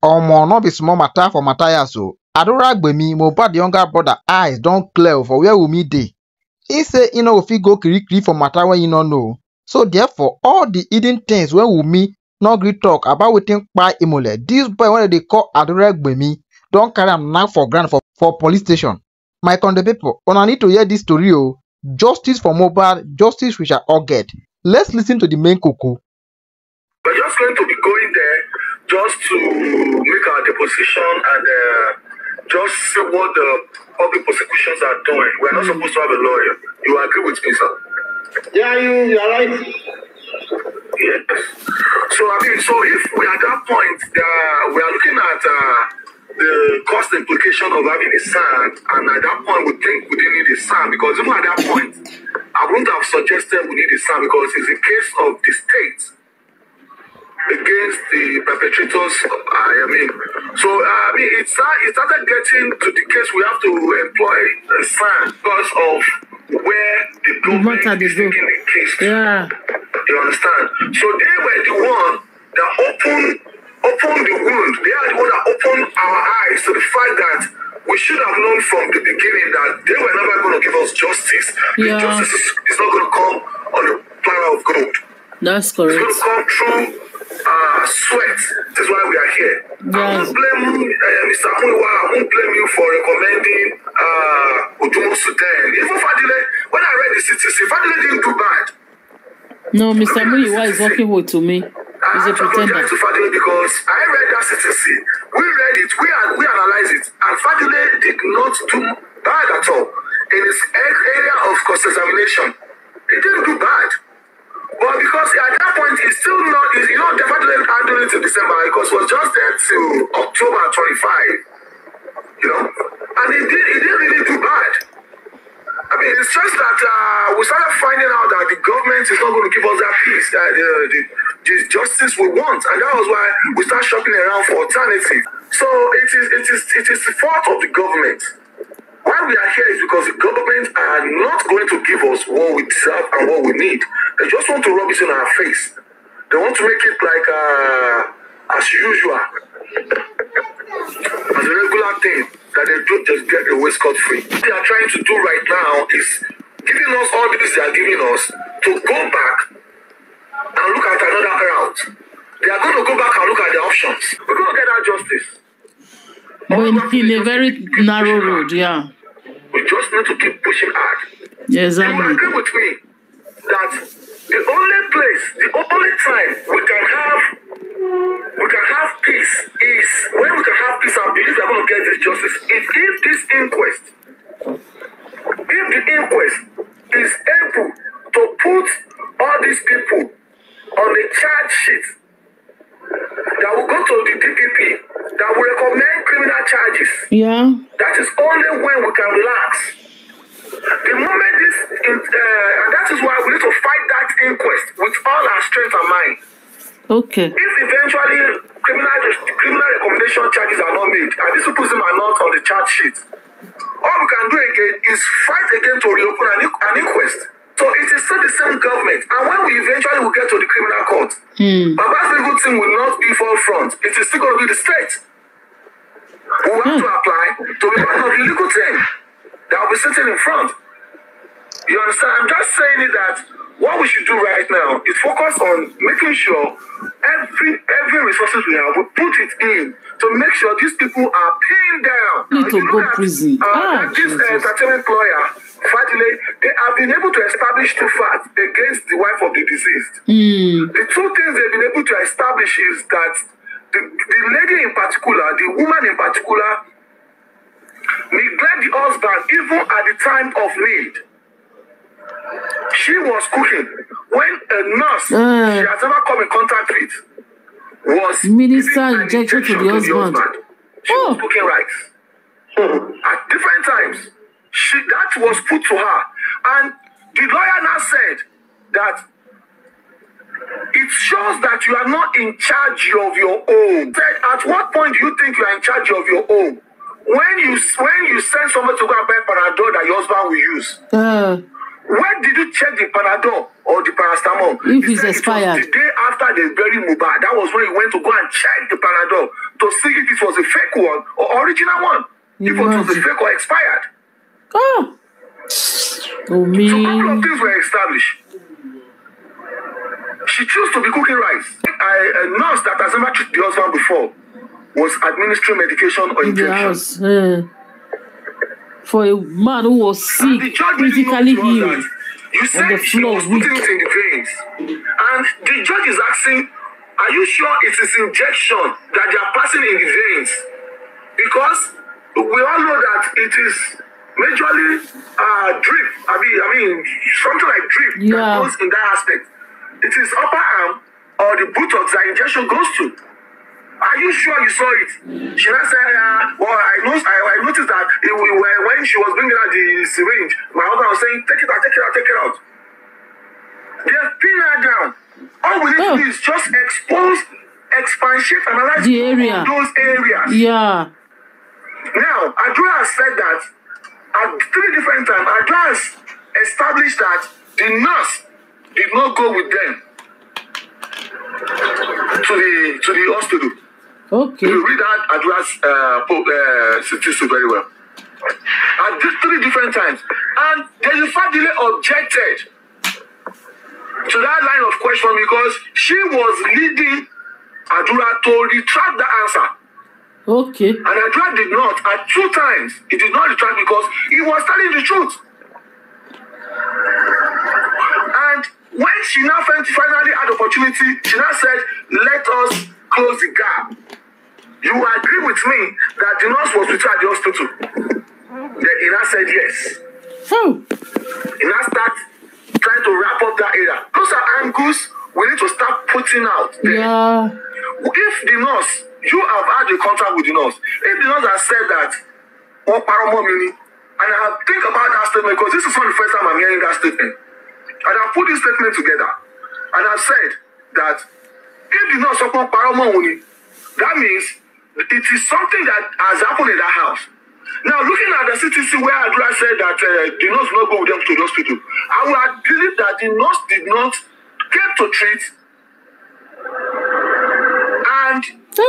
Omo no be small matter for Matthias o. Adura Gbemi, Mohbad younger brother eyes don clear for where WUNMi dey. He say he no go fit go kirikiri for matter wey he no know. So therefore, all the hidden things wey WUNMi no gree talk about wetin kpai Imole, this boy wey they call Adura Gbemi don carry am knack for ground for police station. My country people, una need to hear this story o. Justice for Mohbad, justice we shall all get. Let's listen to the main koko. We're just going to be going there just to make our deposition and just see what the public prosecutions are doing. We're not supposed to have a lawyer. You agree with me, sir? Yeah, you are right. Yes. So, so if we are at that point, we are looking at the cost implication of having a son, and at that point we think we didn't need a son, because even at that point, I wouldn't have suggested we need a son, because it's a case of the state against the perpetrators. It started getting to the case we have to employ a son because of where the government is taking the case. Yeah. You understand? So they were the one that opened the wound. They are the one that opened our eyes to the fact that we should have known from the beginning that they were never going to give us justice. Yeah. The justice is not going to come on a platter of gold. That's correct. It's going to come through sweat. That's why we are here. Yes. I won't blame Mr. Muiwa. I won't blame you for recommending Adura Sudan. Even Fadile, when I read the CTC, Fadile didn't do bad. No, Mr. Muiwa is working with to me. He's a pretender. To Fadile because I read that CTC. We read it. We analyzed it. And Fadile did not do bad at all. In his area of cross-examination, he didn't do bad. But because at that point, he's still not, definitely handling it in December because it was just there till October 25, and he didn't really do bad. It's just that we started finding out that the government is not going to give us that peace, that the justice we want, and that was why we started shopping around for alternative. So it is the fault of the government. Why we are here is because the government are not going to give us what we deserve and what we need. They just want to rub it in our face. They want to make it like as usual, as a regular thing, that they don't just get away scot-free. What they are trying to do right now is giving us all this they are giving us to go back and look at another route. They are going to go back and look at the options. We're going to get our justice. But in a very narrow road, yeah. We just need to keep pushing hard. Yeah, exactly. You will agree with me that the only place, the only time we can have peace is when we can have peace and believe we're going to get this justice. If this inquest, if the inquest is able to put all these people on a charge sheet that will go to the DPP, that will recommend criminal charges. Yeah. That is only when we can relax. The moment and that is why we need to fight that inquest with all our strength and mind. Okay. If eventually criminal recommendation charges are not made, and these people are not on the charge sheet, all we can do again is fight again to reopen an inquest. So it is still the same government. And when we eventually will get to the criminal court, Baba's legal team will not be forefront. It is still going to be the state. We will have to apply to be part of the legal team that will be sitting in front. You understand? I'm just saying it that what we should do right now is focus on making sure every resources we have, we put it in to make sure these people are pinned down. Need to go prison. This entertainment lawyer, Fadile, they have been able to establish two facts against the wife of the deceased. The two things they've been able to establish is that the lady in particular, the woman in particular, neglect the husband even at the time of need. She was cooking when a nurse she has never come in contact with was minister injection to the husband. She was cooking rice. At different times, that was put to her. And the lawyer now said that it shows that you are not in charge of your own. Said, at what point do you think you are in charge of your own? When you send someone to go and buy Panadol that your husband will use. When did you check the Panadol or the paracetamol? If it's expired. It was the day after they buried Mohbad. That was when he went to go and check the Panadol. to see if it was a fake one or original one. If it was a fake or expired. Oh, me. So a couple of things were established. She chose to be cooking rice. A nurse that has never treated the husband before was administering medication or injections. For a man who was sick, critically ill, you said she was putting it in the veins. And the judge is asking, are you sure it is injection that they are passing in the veins? Because we all know that it is majorly drip. I mean, something like drip that goes in that aspect. It is upper arm or the buttocks that injection goes to. Are you sure you saw it? She not said, well, I noticed that when she was bringing out the syringe, my husband was saying, take it out, take it out, take it out. They have pinned her down. All we need to do is just expose, expatiate, analyze those areas. Yeah. Now, Adura has said that at 3 different times, Adura has established that the nurse did not go with them to the hospital. Okay. You read that Adura's statistic very well. At these 3 different times. And the family objected to that line of question because she was leading Adura to retract the answer. Okay. And Adura did not. At 2 times, he did not retract because he was telling the truth. And when she now finally had the opportunity, she now said, let us close the gap. You agree with me that the nurse was with her at the hospital? Then he now said yes. He now started trying to wrap up that area. Those are angles we need to start putting out there. Yeah. If the nurse, you have had a contact with the nurse, if the nurse has said that, or paramomini, and I think about that statement because this is not the first time I'm hearing that statement. And I've put this statement together. And I've said that if the nurse upon paramomini, that means it is something that has happened in that house. Now, looking at the CTC where Adura said that the nurse will not go with them to the hospital, I would believe that the nurse did not get to treat and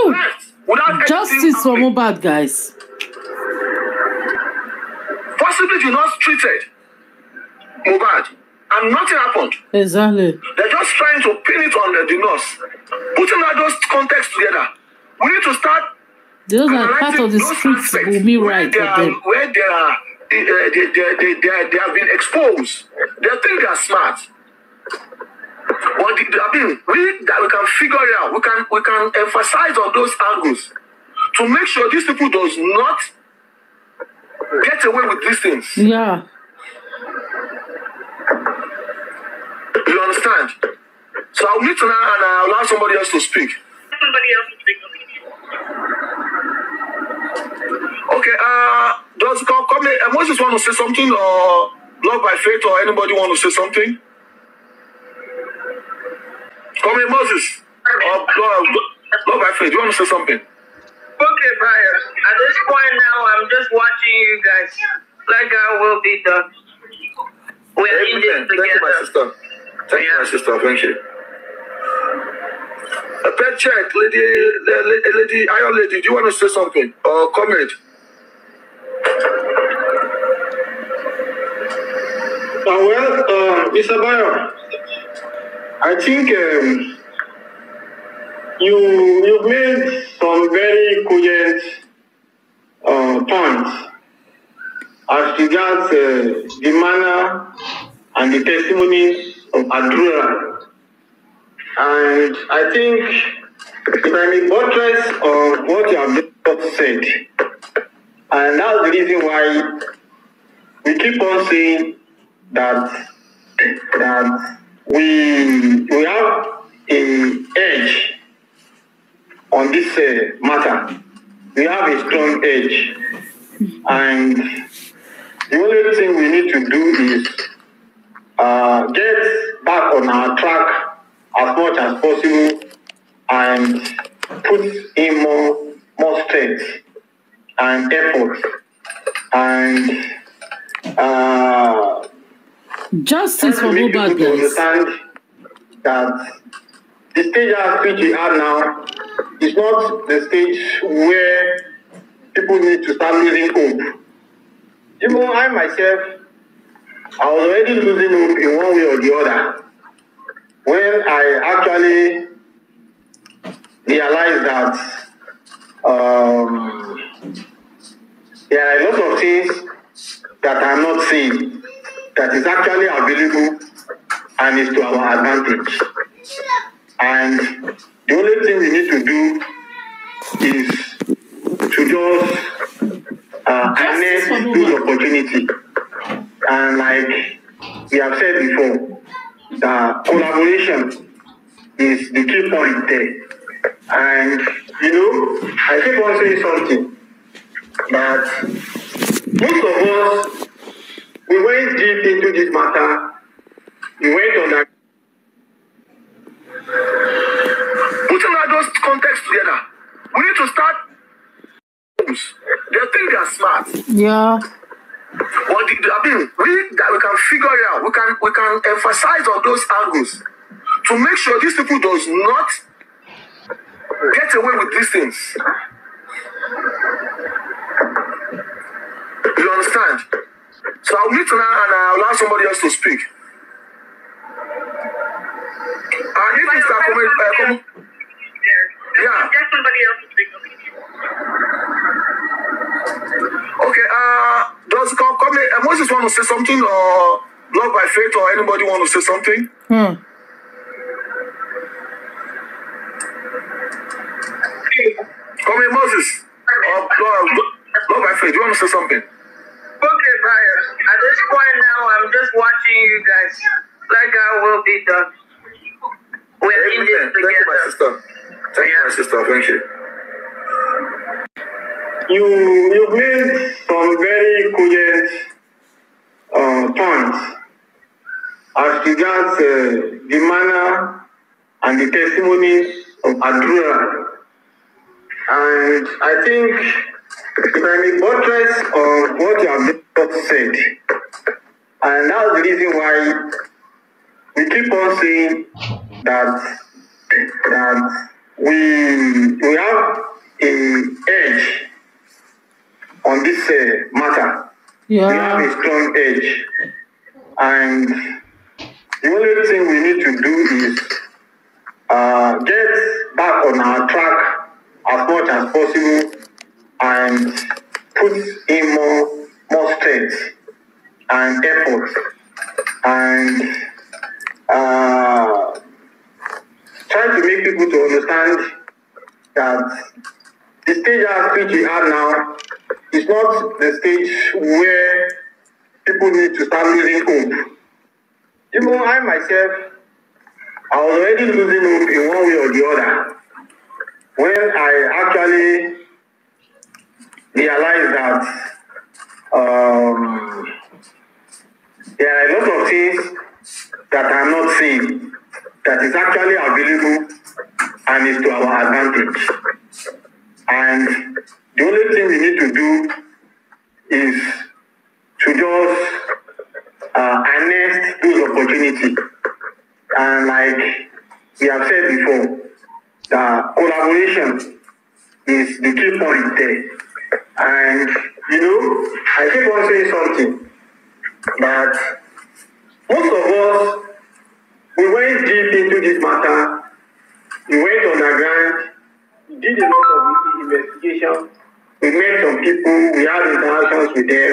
left without justice for Mohbad, guys. Possibly the nurse treated Mohbad and nothing happened. Exactly. They're just trying to pin it on the nurse. Putting all those contexts together, we need to start. Those are part of the scripts will be right. Where they have been exposed. They think they are smart. But we can figure it out. We can emphasize on those angles to make sure these people does not get away with these things. Yeah. You understand? So I'll meet now and I'll allow somebody else to speak. Okay, does Moses want to say something, or Love by Faith, or anybody want to say something? Come in, Moses. Or Love by Faith, you want to say something? Okay, Brian. At this point now, I'm just watching you guys. Like I will be done. We're in this together. Thank you, my sister. Thank you, my sister. Thank you. A pet check, lady, Iron Lady, do you want to say something or comment? Well, Mr. Bayo, I think you've made some very cogent points as regards the manner and the testimony of Adura. And I think if I may buttress on what you have just said, and that's the reason why we keep on saying that we have an edge on this matter. We have a strong edge, and the only thing we need to do is get back on our track as much as possible and put in more strength and effort and justice for Mohbad, guys. Understand that the stage at which we are now it's not the stage where people need to start losing hope. Even I myself, I was already losing hope in one way or the other when I actually realized that there are a lot of things that I'm not seeing that is actually available and is to our advantage. And the only thing we need to do is to just harness those opportunities. And like we have said before, the collaboration is the key point there. And you know, I keep on saying something that most of us, we went deep into this matter. We went on that. Putting all those contexts together, we need to start. They think they are smart. Yeah. But I mean, we can figure it out. We can emphasize on those angles to make sure these people does not get away with these things. You understand? So I'll mute now and I'll allow somebody else to speak. And if you start coming, yeah. Get somebody else to speak. Okay, does Moses want to say something, or Love by Faith, or anybody want to say something? Come in, Moses. Love by Faith, you want to say something? Okay, Brian. At this point now, I'm just watching you guys. Like I will be done. We're in this together. Thank you, my sister. Thank you, my sister. Thank you. You've made some very cogent points as regards the manner and the testimonies of Adura. And I think if I may buttress on what you have just said, and that's the reason why we keep on saying that we have an edge on this matter. Yeah. We have a strong edge. And the only thing we need to do is get back on our track as much as possible and put in more strength and effort and try to make people to understand that the stage which we have now is not the stage where people need to start losing hope. Even I myself, I was already losing hope in one way or the other when I actually realized that there are a lot of things that I'm not seeing that is actually available and is to our advantage. And the only thing we need to do is to just harness those opportunities. And like we have said before, the collaboration is the key point there. And you know, I keep on saying something that most of us, we went deep into this matter. We went underground. We did a lot of investigation. We met some people. We had interactions with them,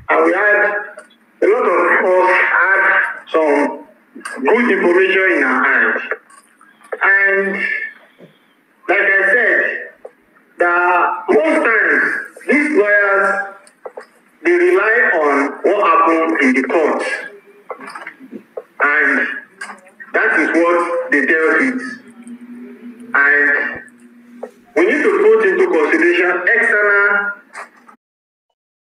and we had a lot of us had some good information in our hands. And like I said, most times these lawyers, they rely on what happened in the court, and that is what they dealt with. And we need to put into consideration external